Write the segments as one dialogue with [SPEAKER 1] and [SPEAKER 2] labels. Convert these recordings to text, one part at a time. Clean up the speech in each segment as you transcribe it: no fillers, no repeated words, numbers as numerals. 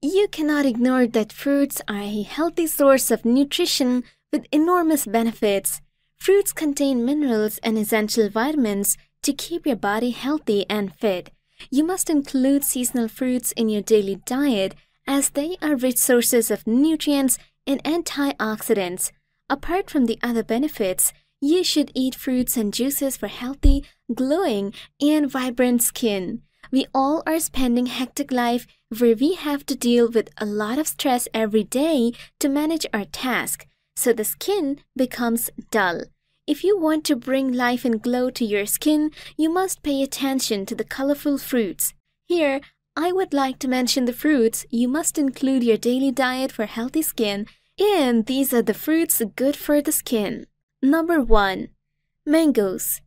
[SPEAKER 1] You cannot ignore that fruits are a healthy source of nutrition with enormous benefits. Fruits contain minerals and essential vitamins to keep your body healthy and fit. You must include seasonal fruits in your daily diet as they are rich sources of nutrients and antioxidants. Apart from the other benefits, you should eat fruits and juices for healthy, glowing, and vibrant skin. We all are spending hectic life where we have to deal with a lot of stress every day to manage our task, so the skin becomes dull. If you want to bring life and glow to your skin, you must pay attention to the colorful fruits. Here, I would like to mention the fruits you must include your daily diet for healthy skin, and these are the fruits good for the skin. Number 1. Mangoes.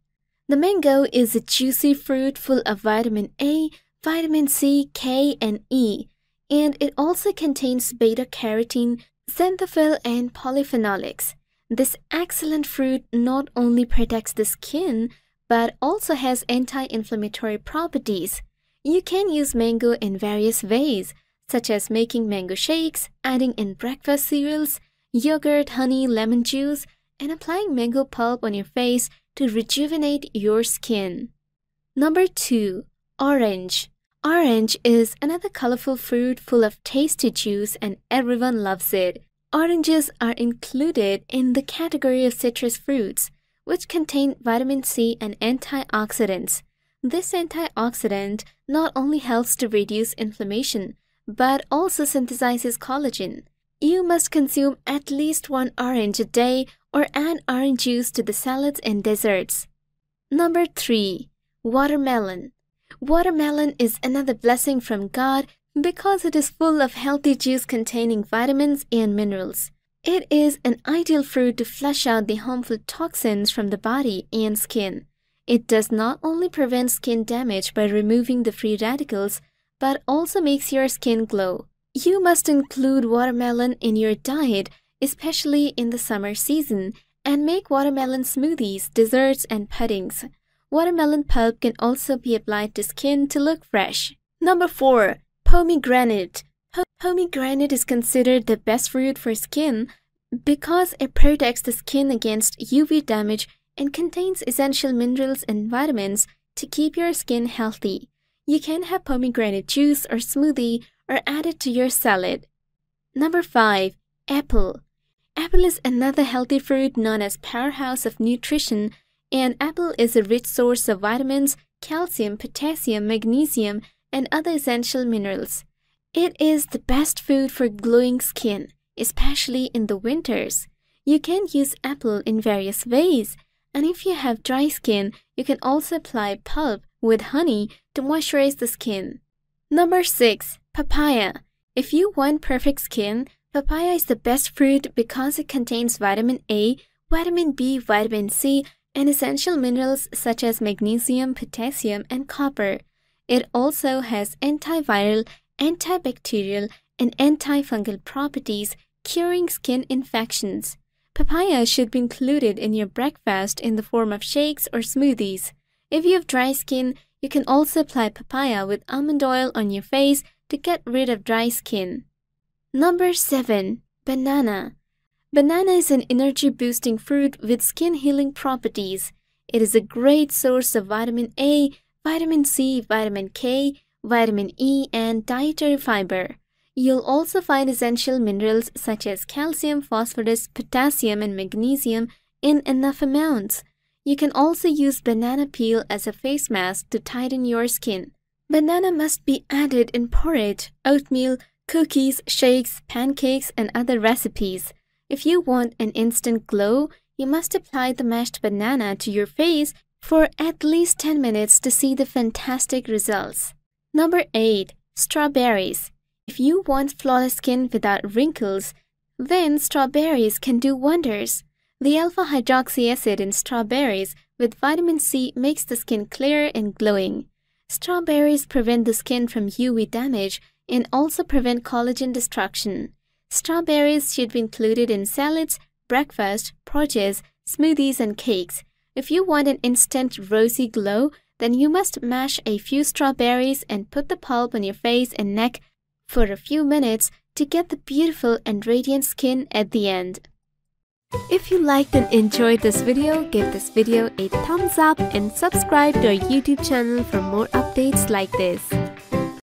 [SPEAKER 1] The mango is a juicy fruit full of vitamin A, vitamin C, K, and E, and it also contains beta-carotene, xanthophyll, and polyphenolics. This excellent fruit not only protects the skin, but also has anti-inflammatory properties. You can use mango in various ways, such as making mango shakes, adding in breakfast cereals, yogurt, honey, lemon juice, and applying mango pulp on your face to rejuvenate your skin. Number 2. Orange. Orange is another colorful fruit full of tasty juice and everyone loves it. Oranges are included in the category of citrus fruits, which contain vitamin C and antioxidants. This antioxidant not only helps to reduce inflammation, but also synthesizes collagen. You must consume at least 1 orange a day or add orange juice to the salads and desserts. Number 3. Watermelon. Watermelon is another blessing from God because it is full of healthy juice containing vitamins and minerals. It is an ideal fruit to flush out the harmful toxins from the body and skin. It does not only prevent skin damage by removing the free radicals, but also makes your skin glow. You must include watermelon in your diet, especially in the summer season, and make watermelon smoothies, desserts, and puddings. Watermelon pulp can also be applied to skin to look fresh. Number 4. Pomegranate. Pomegranate is considered the best fruit for skin because it protects the skin against UV damage and contains essential minerals and vitamins to keep your skin healthy. You can have pomegranate juice or smoothie or add it to your salad. Number 5. Apple. Apple is another healthy fruit known as powerhouse of nutrition, and apple is a rich source of vitamins, calcium, potassium, magnesium, and other essential minerals. It is the best food for glowing skin, especially in the winters. You can use apple in various ways, and if you have dry skin, you can also apply pulp with honey to moisturize the skin. Number 6. Papaya. If you want perfect skin, papaya is the best fruit because it contains vitamin A, vitamin B, vitamin C, and essential minerals such as magnesium, potassium, and copper. It also has antiviral, antibacterial, and antifungal properties, curing skin infections. Papaya should be included in your breakfast in the form of shakes or smoothies. If you have dry skin, you can also apply papaya with almond oil on your face to get rid of dry skin. Number 7. Banana. Banana is an energy-boosting fruit with skin-healing properties. It is a great source of vitamin A, vitamin C, vitamin K, vitamin E, and dietary fiber. You'll also find essential minerals such as calcium, phosphorus, potassium, and magnesium in enough amounts. You can also use banana peel as a face mask to tighten your skin. Banana must be added in porridge, oatmeal, cookies, shakes, pancakes, and other recipes. If you want an instant glow, you must apply the mashed banana to your face for at least 10 minutes to see the fantastic results. Number 8. Strawberries. If you want flawless skin without wrinkles, then strawberries can do wonders. The alpha-hydroxy acid in strawberries with vitamin C makes the skin clear and glowing. Strawberries prevent the skin from UV damage and also prevent collagen destruction. Strawberries should be included in salads, breakfast, porridges, smoothies, and cakes. If you want an instant rosy glow, then you must mash a few strawberries and put the pulp on your face and neck for a few minutes to get the beautiful and radiant skin at the end. If you liked and enjoyed this video, give this video a thumbs up and subscribe to our YouTube channel for more updates like this.